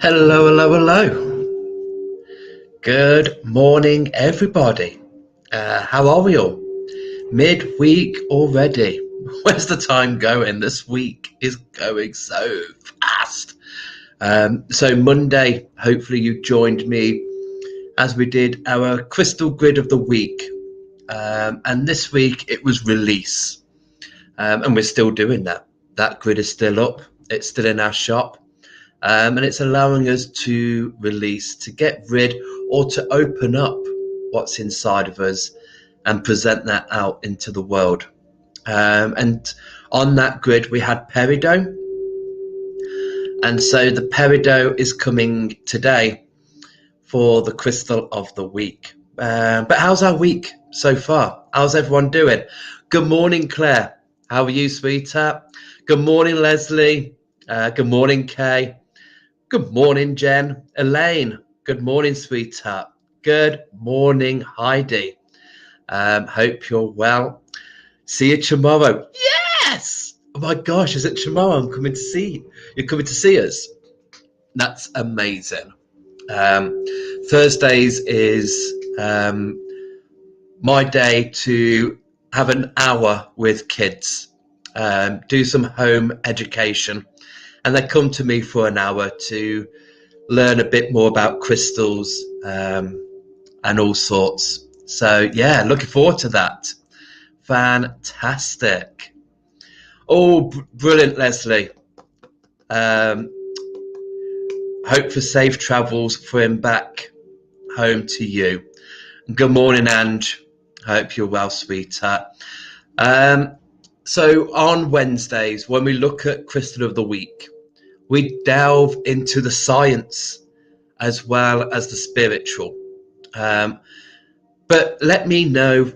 Hello, hello, hello. Good morning, everybody. How are we all? Midweek already. Where's the time going? This week is going so fast. So Monday, hopefully you joined me as we did our crystal grid of the week. And this week it was release. And we're still doing that. That grid is still up. It's still in our shop. And it's allowing us to release, to get rid or to open up what's inside of us and present that out into the world. And on that grid, we had Peridot. And so the Peridot is coming today for the crystal of the week. But how's our week so far? How's everyone doing? Good morning, Claire. How are you, sweetheart? Good morning, Leslie. Good morning, Kay. Good morning, Jen. Elaine, good morning, sweetheart. Good morning, Heidi. Hope you're well. See you tomorrow. Yes! Oh my gosh, is it tomorrow I'm coming to see you? You're coming to see us? That's amazing. Thursdays is my day to have an hour with kids, do some home education. And they come to me for an hour to learn a bit more about crystals and all sorts. So, yeah, looking forward to that. Fantastic. Oh, brilliant, Leslie. Hope for safe travels for him back home to you. Good morning, Ange. Hope you're well, sweetheart. So on Wednesdays, when we look at Crystal of the Week, we delve into the science as well as the spiritual. But let me know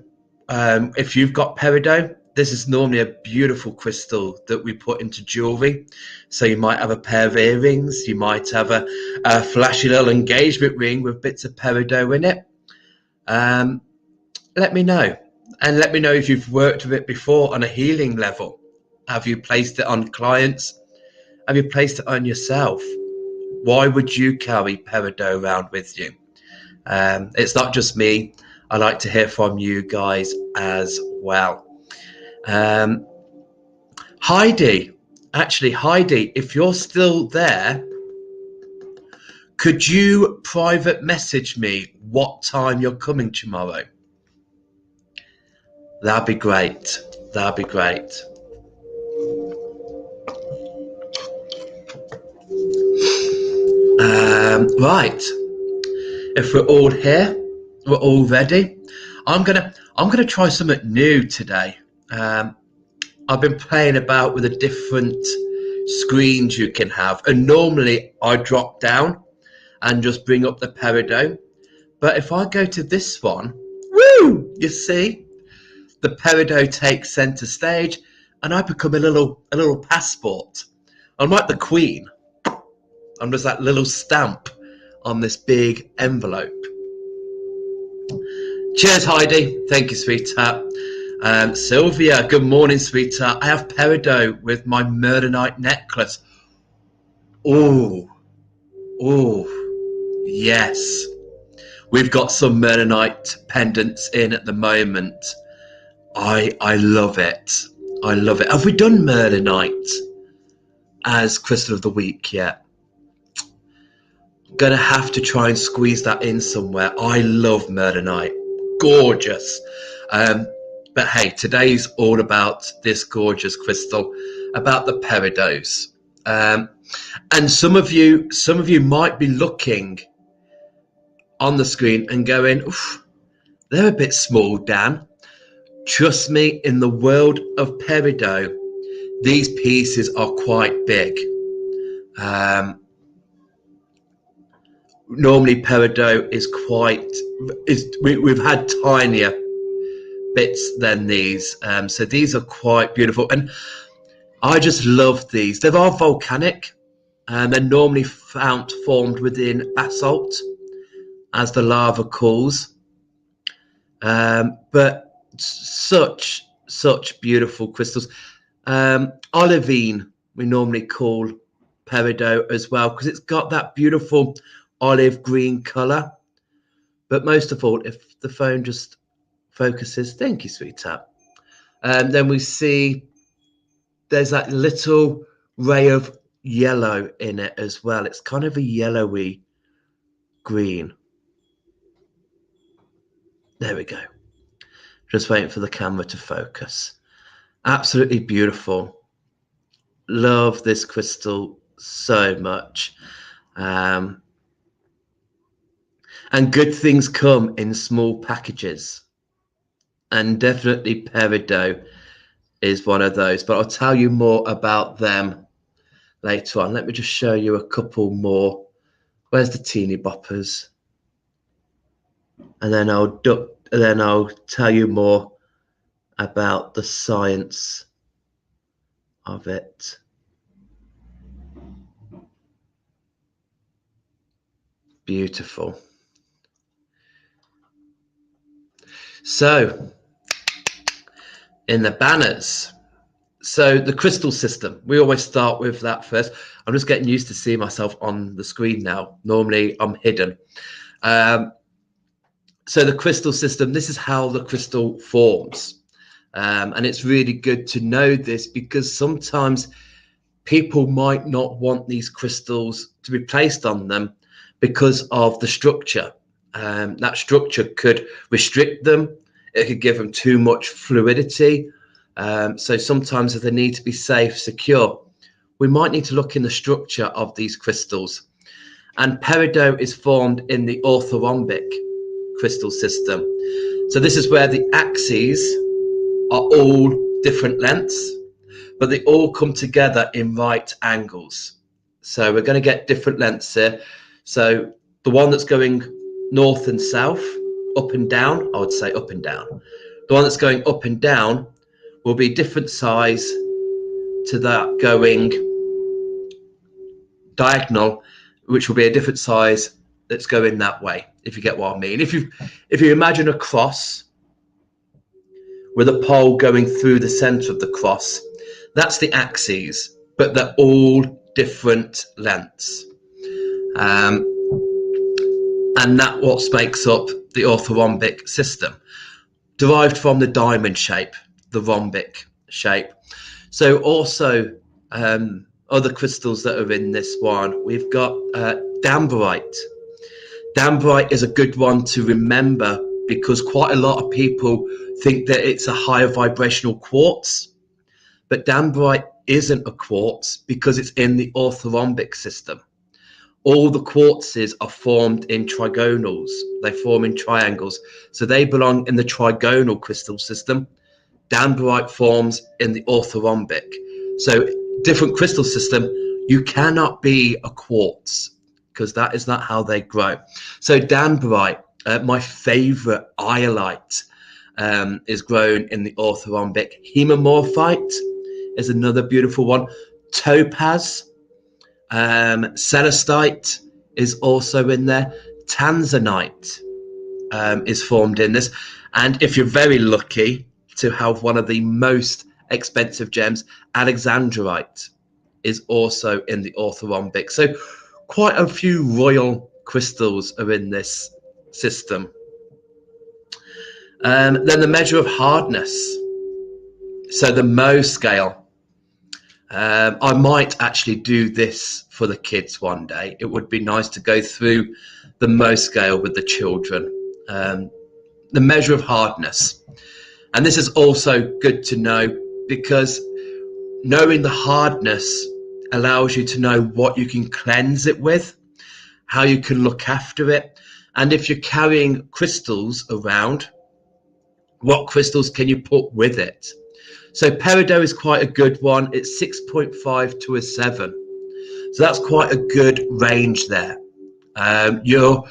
if you've got Peridot. This is normally a beautiful crystal that we put into jewelry. So you might have a pair of earrings. You might have a flashy little engagement ring with bits of Peridot in it. Let me know. And let me know if you've worked with it before on a healing level. Have you placed it on clients? Have you placed it on yourself? Why would you carry Peridot around with you? It's not just me. I like to hear from you guys as well. Heidi, if you're still there, could you private message me what time you're coming tomorrow? That'd be great. That'd be great. Right. If we're all here, we're all ready. I'm gonna try something new today. I've been playing about with the different screens you can have, and normally I drop down and just bring up the Peridot. But if I go to this one, woo! You see, the Peridot takes center stage, and I become a little passport. I'm like the Queen. I'm just that little stamp on this big envelope. Cheers, Heidi. Thank you, sweetheart. Sylvia, good morning, sweetheart. I have Peridot with my Murderite necklace. Oh, yes. We've got some Murderite pendants in at the moment. I love it. I love it. Have we done Murderite as Crystal of the Week yet? Gonna have to try and squeeze that in somewhere. I love Murderite. Gorgeous. But hey, today's all about this gorgeous crystal, about the Peridots. And some of you might be looking on the screen and going, oof, they're a bit small, Dan. Trust me, in the world of Peridot, these pieces are quite big. Normally Peridot is we've had tinier bits than these, so these are quite beautiful, and I just love these. They are volcanic, and they're normally formed within basalt as the lava cools, but such beautiful crystals. Olivine we normally call Peridot as well, because it's got that beautiful olive green colour. But most of all, if the phone just focuses, thank you, sweetheart. Then we see there's that little ray of yellow in it as well. It's kind of a yellowy green. There we go. Just waiting for the camera to focus. Absolutely beautiful. Love this crystal so much. And good things come in small packages. And definitely Peridot is one of those. But I'll tell you more about them later on. Let me just show you a couple more. Where's the teeny boppers? And then I'll tell you more about the science of it. Beautiful. So, in the banners, so the crystal system, we always start with that first. I'm just getting used to seeing myself on the screen now. Normally, I'm hidden. So the crystal system, this is how the crystal forms. And it's really good to know this because sometimes people might not want these crystals to be placed on them because of the structure. That structure could restrict them. It could give them too much fluidity. So sometimes if they need to be safe, secure, we might need to look in the structure of these crystals. And Peridot is formed in the orthorhombic crystal system. So this is where the axes are all different lengths, but they all come together in right angles. So we're going to get different lengths here. So the one that's going north and south, up and down, I would say up and down. The one that's going up and down will be different size to that going diagonal, which will be a different size that's going that way, if you get what I mean. If you imagine a cross with a pole going through the center of the cross, that's the axes, but they're all different lengths. And that's what makes up the orthorhombic system, derived from the diamond shape, the rhombic shape. So also other crystals that are in this one, we've got Damberite. Damberite is a good one to remember because quite a lot of people think that it's a higher vibrational quartz, but Damberite isn't a quartz because it's in the orthorhombic system. All the quartzes are formed in trigonals. They form in triangles. So they belong in the trigonal crystal system. Damberite forms in the orthorhombic. So different crystal system, you cannot be a quartz because that is not how they grow. So Damberite, my favorite iolite, is grown in the orthorhombic. Hemimorphite is another beautiful one. Topaz, celestite is also in there. Tanzanite is formed in this. And if you're very lucky to have one of the most expensive gems, alexandrite is also in the orthorhombic. So quite a few royal crystals are in this system. Then the measure of hardness. So the Mohs scale. I might actually do this for the kids one day. It would be nice to go through the Mohs scale with the children. The measure of hardness. And this is also good to know because knowing the hardness allows you to know what you can cleanse it with, how you can look after it. And if you're carrying crystals around, what crystals can you put with it? So Peridot is quite a good one. It's 6.5 to a 7. So that's quite a good range there. You're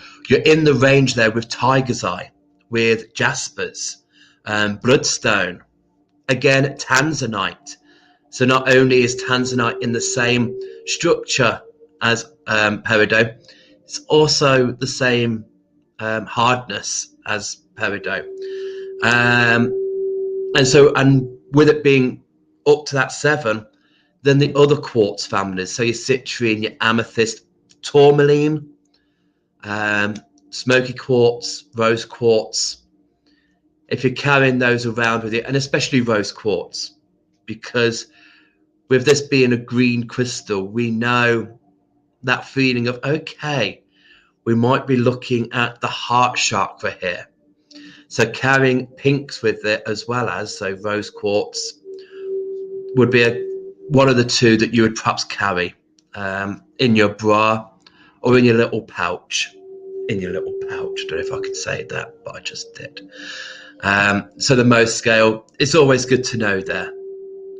in the range there with tiger's eye, with jaspers, bloodstone, again tanzanite. So not only is tanzanite in the same structure as Peridot, it's also the same hardness as Peridot. And with it being up to that 7, than the other quartz families. So your citrine, your amethyst, tourmaline, smoky quartz, rose quartz. If you're carrying those around with you, and especially rose quartz, because with this being a green crystal, we know that feeling of, okay, we might be looking at the heart chakra here. So carrying pinks with it as well as, so rose quartz would be one of the two that you would perhaps carry in your bra or in your little pouch. In your little pouch. I don't know if I could say that, but I just did. So the Mohs scale, it's always good to know there.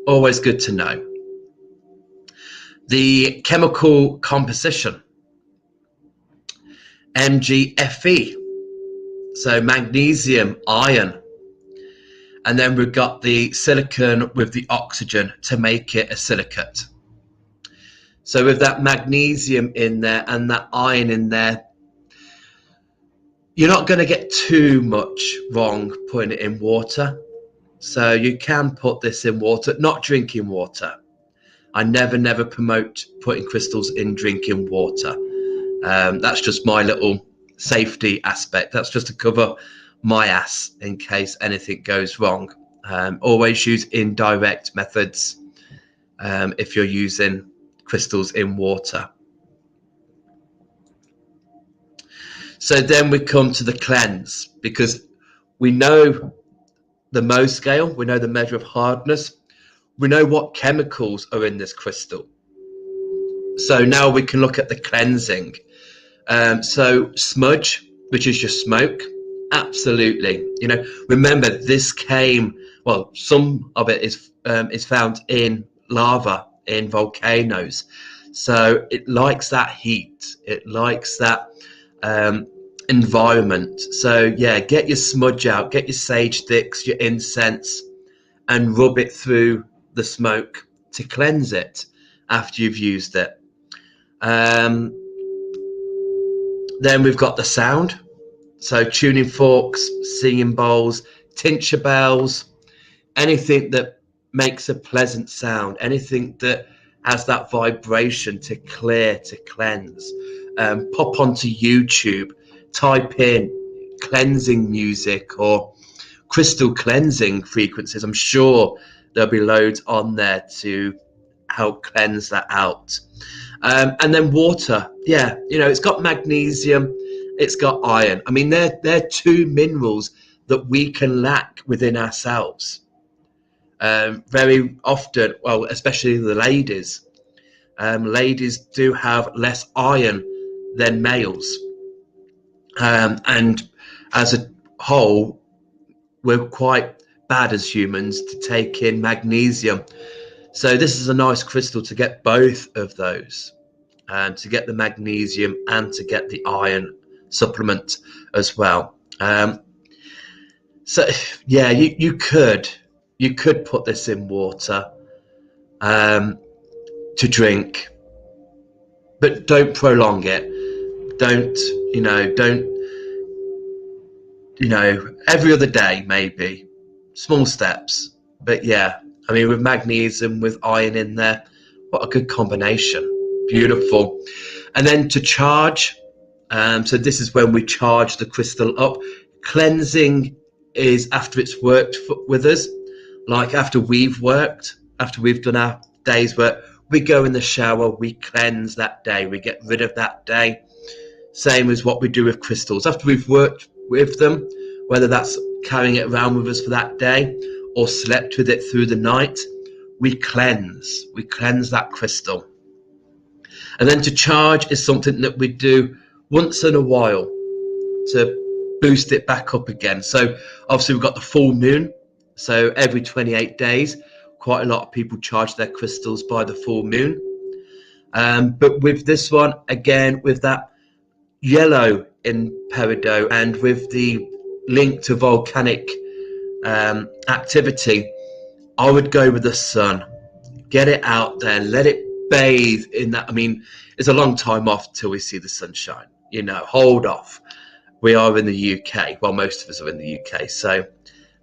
Always good to know. The chemical composition, MgFe, so magnesium, iron. And then we've got the silicon with the oxygen to make it a silicate. So with that magnesium in there and that iron in there, you're not going to get too much wrong putting it in water. So you can put this in water, not drinking water. I never promote putting crystals in drinking water. That's just my little safety aspect. That's just to cover my ass in case anything goes wrong. Always use indirect methods if you're using crystals in water. So then we come to the cleanse, because we know the Mohs scale, we know the measure of hardness, we know what chemicals are in this crystal. So now we can look at the cleansing. So smudge, which is your smoke, absolutely. You know, remember this came, well, some of it is found in lava, in volcanoes. So it likes that heat. It likes that environment. So yeah, get your smudge out, get your sage sticks, your incense, and rub it through the smoke to cleanse it after you've used it. Then we've got the sound. So tuning forks, singing bowls, tincture bells, anything that makes a pleasant sound, anything that has that vibration to clear, to cleanse. Pop onto YouTube, type in cleansing music or crystal cleansing frequencies. I'm sure there'll be loads on there to help cleanse that out. And then water, yeah, you know, it's got magnesium, it's got iron. I mean, they're two minerals that we can lack within ourselves. Very often, well, especially the ladies. Ladies do have less iron than males. And as a whole, we're quite bad as humans to take in magnesium. So this is a nice crystal to get both of those, to get the magnesium and to get the iron supplement as well. So yeah, you could put this in water to drink, but don't prolong it. Don't every other day, maybe small steps. But yeah, I mean, with magnesium, with iron in there, what a good combination. Beautiful. And then to charge, so this is when we charge the crystal up. Cleansing is after it's worked with us, like after we've done our day's work, we go in the shower, we cleanse that day, we get rid of that day. Same as what we do with crystals. After we've worked with them, whether that's carrying it around with us for that day or slept with it through the night, we cleanse that crystal. And then to charge is something that we do once in a while to boost it back up again. So obviously we've got the full moon. So every 28 days, quite a lot of people charge their crystals by the full moon. But with this one, again, with that yellow in Peridot and with the link to volcanic activity, I would go with the sun. Get it out there, let it bathe in that. I mean, it's a long time off till we see the sunshine. You know, hold off. We are in the UK. Well, most of us are in the UK, so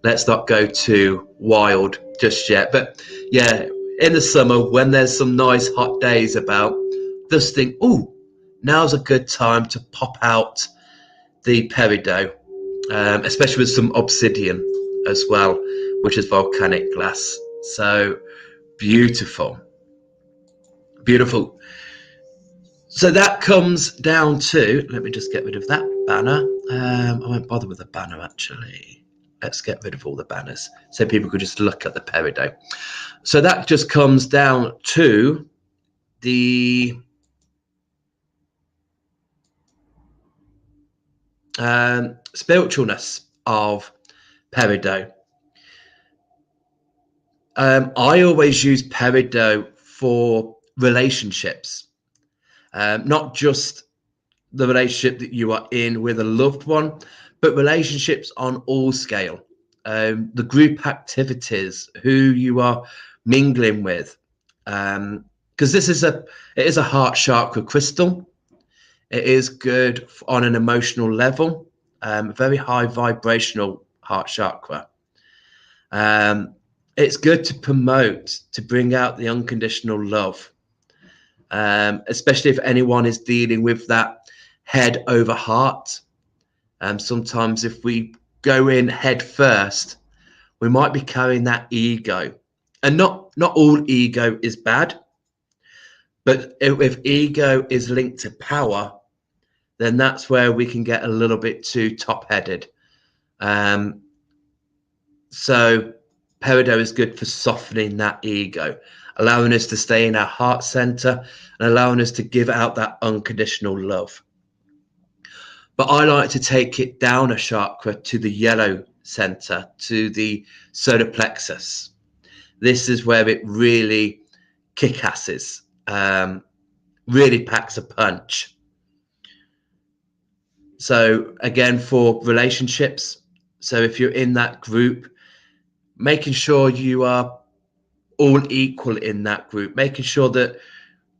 let's not go too wild just yet. But yeah, in the summer when there's some nice hot days about, just think, oh, now's a good time to pop out the peridot, especially with some obsidian as well, which is volcanic glass. So beautiful, beautiful. So that comes down to, let me just get rid of that banner. I won't bother with the banner actually. Let's get rid of all the banners so people could just look at the peridot. So that just comes down to the spiritualness of peridot. I always use peridot for relationships, not just the relationship that you are in with a loved one, but relationships on all scale. The group activities, who you are mingling with, because this is it is a heart chakra crystal. It is good on an emotional level, very high vibrational heart chakra. It's good to promote, to bring out the unconditional love, especially if anyone is dealing with that head over heart. Sometimes if we go in head first, we might be carrying that ego, and not all ego is bad, but if ego is linked to power, then that's where we can get a little bit too top-headed. So peridot is good for softening that ego, allowing us to stay in our heart center and allowing us to give out that unconditional love. But I like to take it down a chakra to the yellow center, to the solar plexus. This is where it really kick-asses, really packs a punch. So again, for relationships, so if you're in that group, making sure you are all equal in that group, making sure that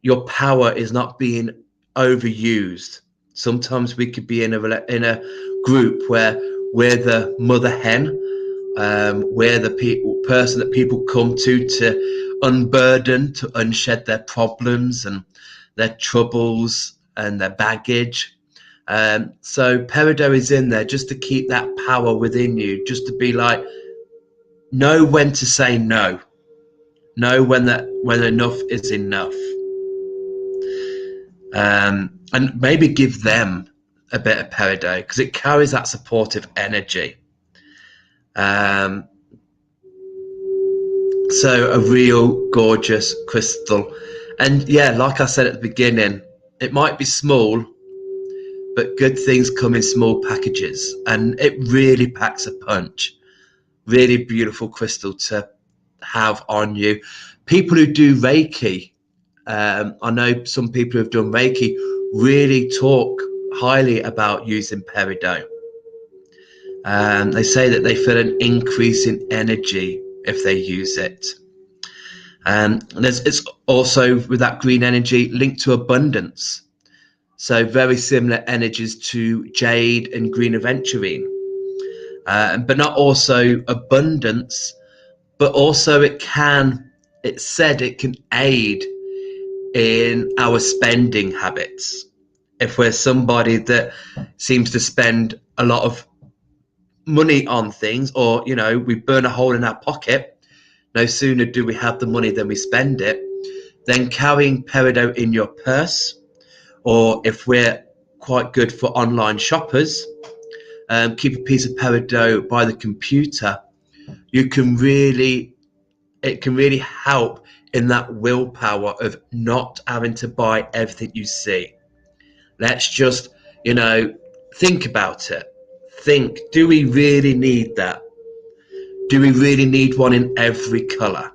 your power is not being overused. Sometimes we could be in a group where we're the mother hen, we're the person that people come to unburden, to unshed their problems and their troubles and their baggage. So peridot is in there just to keep that power within you, just to be like, know when to say no, know when enough is enough, and maybe give them a bit of peridot because it carries that supportive energy. So a real gorgeous crystal, and yeah, like I said at the beginning, it might be small, but good things come in small packages, and it really packs a punch. Really beautiful crystal to have on you. People who do Reiki, I know some people who have done Reiki really talk highly about using peridot. They say that they feel an increase in energy if they use it. It's also, with that green energy, linked to abundance. So very similar energies to jade and green aventurine. But not also abundance, but also it's said it can aid in our spending habits. If we're somebody that seems to spend a lot of money on things, or we burn a hole in our pocket, no sooner do we have the money than we spend it, then carrying peridot in your purse, or if we're quite good for online shoppers, keep a piece of peridot by the computer. It can really help in that willpower of not having to buy everything you see. Let's just, think about it. Think, do we really need that? Do we really need one in every color?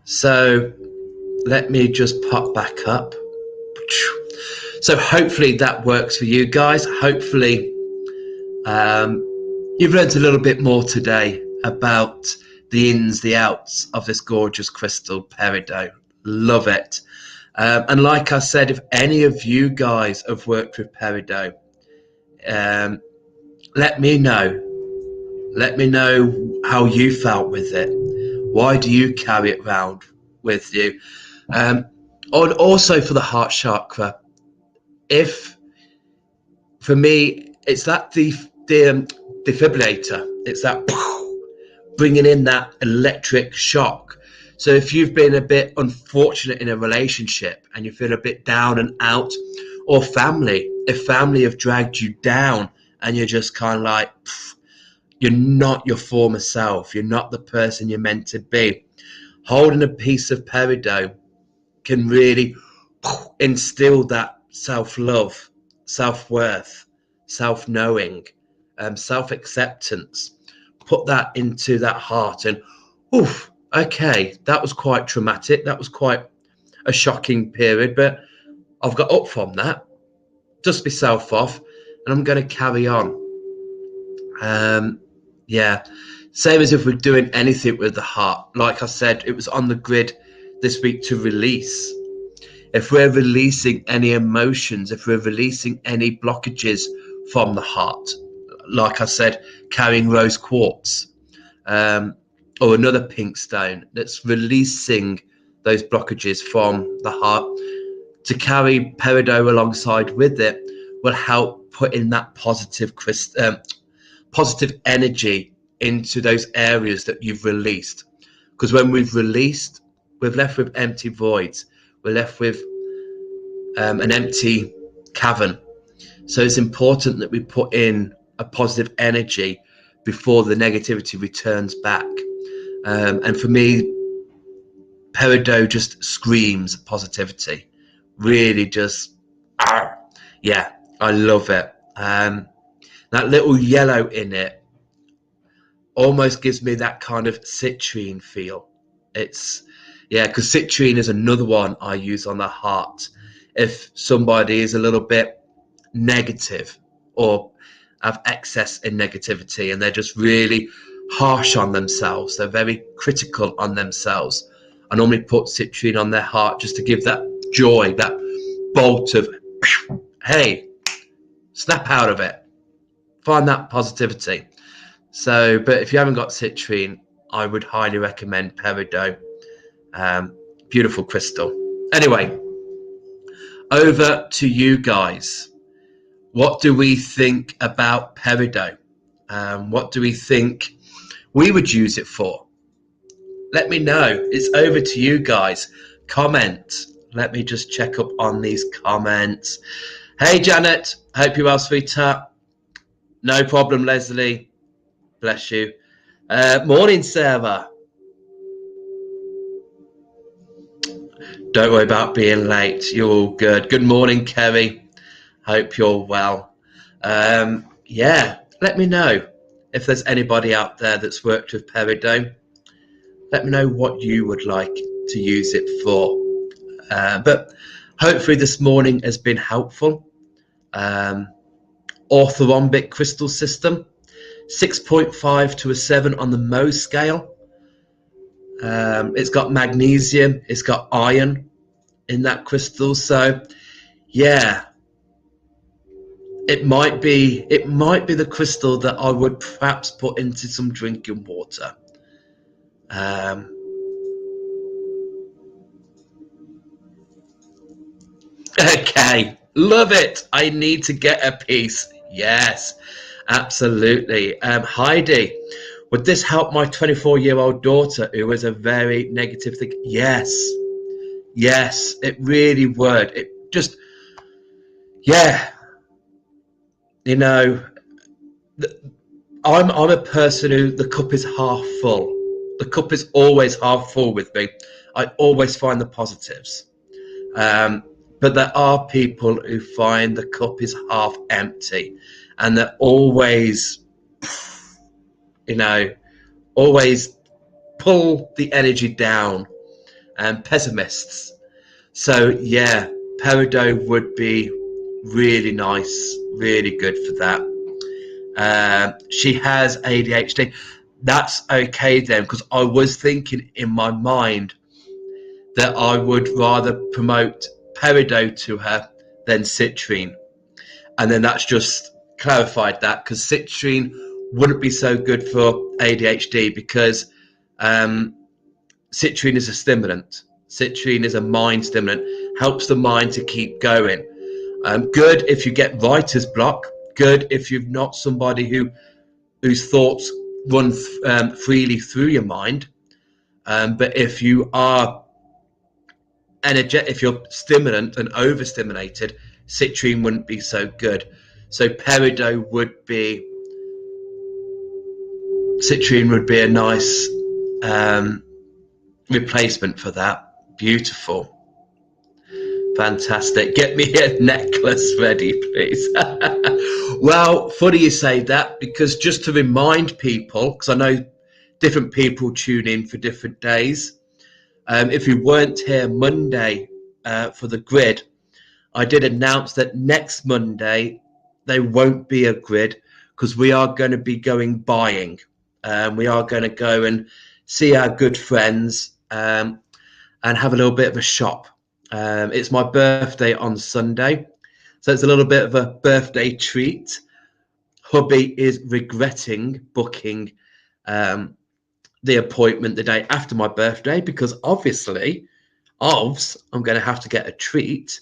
So let me just pop back up. So hopefully that works for you guys. Hopefully you've learned a little bit more today about the ins, the outs of this gorgeous crystal peridot. Love it. And like I said, if any of you guys have worked with peridot, let me know. Let me know how you felt with it. Why do you carry it around with you? And also for the heart chakra, if for me, it's that defibrillator. It's that bringing in that electric shock. So if you've been a bit unfortunate in a relationship and you feel a bit down and out, or if family have dragged you down and you're just kind of like, you're not your former self, you're not the person you're meant to be, holding a piece of peridot can really instill that self-love, self-worth, self-knowing, self-acceptance. Put that into that heart and, oof, okay, that was quite traumatic. That was quite a shocking period, but I've got up from that, dust myself off, and I'm going to carry on. Yeah, same as if we're doing anything with the heart. Like I said, it was on the grid this week to release. If we're releasing any emotions, if we're releasing any blockages from the heart, like I said, carrying rose quartz or another pink stone, that's releasing those blockages from the heart, to carry peridot alongside with it will help put in that positive energy into those areas that you've released. Because when we've released, we're left with empty voids. We're left with an empty cavern. So it's important that we put in a positive energy before the negativity returns back. And for me, peridot just screams positivity. Really just, yeah, I love it. That little yellow in it almost gives me that kind of citrine feel. It's, yeah, because citrine is another one I use on the heart. If somebody is a little bit negative or have excess in negativity and they're just really harsh on themselves, they're very critical on themselves, I normally put citrine on their heart just to give that joy, that bolt of, hey, snap out of it, find that positivity. So, but if you haven't got citrine, I would highly recommend peridot. Beautiful crystal. Anyway, over to you guys. What do we think about peridot? What do we think we would use it for? Let me know. It's over to you guys. Comment. Let me just check up on these comments. Hey, Janet. Hope you're well, sweetheart. No problem, Leslie. Bless you. Morning, Sarah. Don't worry about being late. You're all good. Good morning, Kerry. Hope you're well. Yeah, let me know if there's anybody out there that's worked with peridot. Let me know what you would like to use it for. But hopefully this morning has been helpful. Orthorhombic crystal system, 6.5 to a 7 on the Mohs scale. It's got magnesium, it's got iron in that crystal. So yeah, it might be the crystal that I would perhaps put into some drinking water. Okay, love it. I need to get a piece. Yes, absolutely. Heidi, would this help my 24-year-old daughter who is a very negative thing? Yes, it really would. It just, yeah, you know, I'm a person who the cup is half full. The cup is always half full with me. I always find the positives. But there are people who find the cup is half empty, and they're always, always pull the energy down, and pessimists. So yeah, peridot would be really nice, really good for that. She has ADHD. That's okay then, because I was thinking in my mind that I would rather promote peridot to her than citrine, and then that's just clarified that because citrine wouldn't be so good for ADHD because citrine is a stimulant. Citrine is a mind stimulant, helps the mind to keep going. Good if you get writer's block. Good if you're not somebody whose thoughts run freely through your mind. But if you are energetic, if you're stimulant and overstimulated, citrine wouldn't be so good. So Peridot citrine would be a nice replacement for that. Beautiful. Fantastic. Get me a necklace ready, please. Well, funny you say that, because just to remind people, because I know different people tune in for different days. If you weren't here Monday for the grid, I did announce that next Monday there won't be a grid because we are going to be going buying. We are going to go and see our good friends and have a little bit of a shop. It's my birthday on Sunday, so it's a little bit of a birthday treat. Hubby is regretting booking the appointment the day after my birthday because obviously, I'm going to have to get a treat.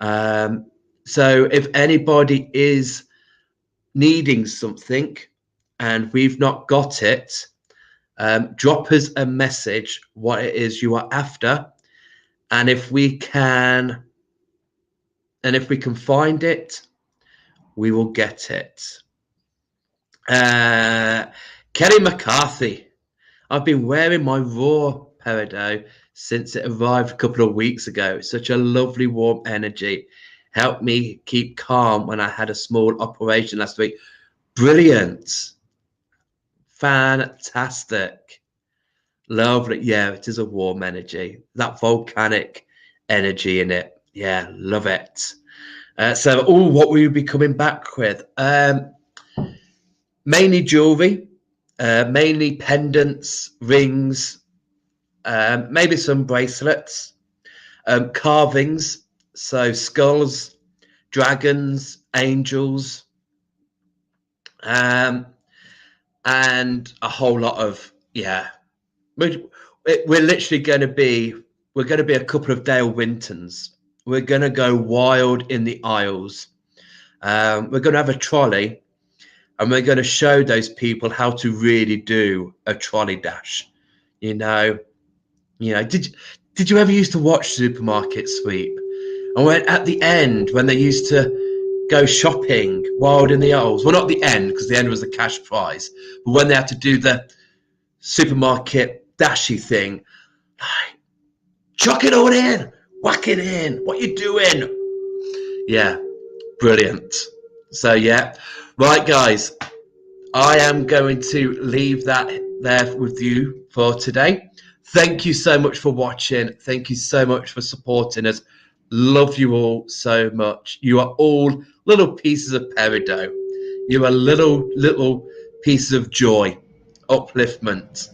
So if anybody is needing something and we've not got it, drop us a message what it is you are after, and if we can find it, we will get it. Kelly McCarthy, I've been wearing my raw Peridot since it arrived a couple of weeks ago. Such a lovely warm energy. Helped me keep calm when I had a small operation last week. Brilliant. Fantastic. Lovely. Yeah, it is a warm energy. That volcanic energy in it. Yeah, love it. What will you be coming back with? Mainly jewelry, mainly pendants, rings, maybe some bracelets, carvings, so skulls, dragons, angels, and a whole lot of, yeah. We're literally going to be a couple of Dale Wintons. We're going to go wild in the aisles. We're going to have a trolley, and we're going to show those people how to really do a trolley dash. Did you ever used to watch Supermarket Sweep? And when at the end, when they used to go shopping wild in the aisles, well, not the end, because the end was the cash prize, but when they had to do the supermarket dashy thing, like, chuck it all in, whack it in, what you doing? Yeah, brilliant. So yeah, right guys, I am going to leave that there with you for today. Thank you so much for watching. Thank you so much for supporting us. Love you all so much. You are all little pieces of Peridot. You are little pieces of joy, upliftment.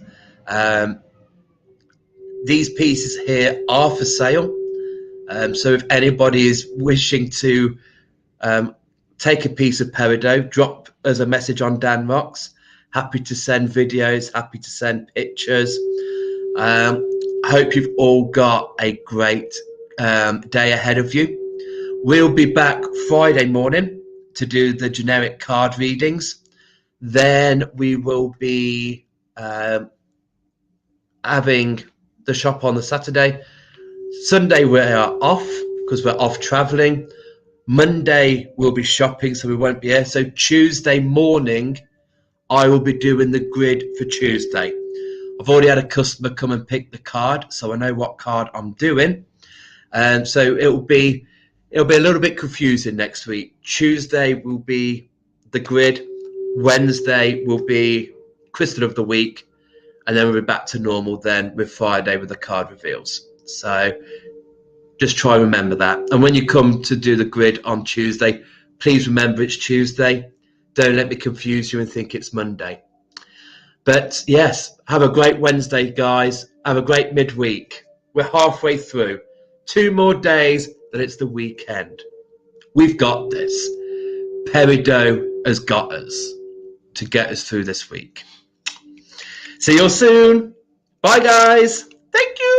These pieces here are for sale. So if anybody is wishing to take a piece of Peridot, drop us a message on Dan Rocks. Happy to send videos, happy to send pictures. Hope you've all got a great day ahead of you. We'll be back Friday morning to do the generic card readings. Then we will be having the shop on the Saturday. Sunday we are off because we're off traveling. Monday we'll be shopping, so we won't be here. So Tuesday morning I will be doing the grid for Tuesday. I've already had a customer come and pick the card, so I know what card I'm doing. So it'll be a little bit confusing next week. Tuesday will be the grid. Wednesday will be Crystal of the Week. And then we'll be back to normal then with Friday with the card reveals. So just try and remember that. And when you come to do the grid on Tuesday, please remember it's Tuesday. Don't let me confuse you and think it's Monday. But yes, have a great Wednesday, guys. Have a great midweek. We're halfway through. 2 more days, then it's the weekend. We've got this. Peridot has got us to get us through this week. See you all soon. Bye, guys. Thank you.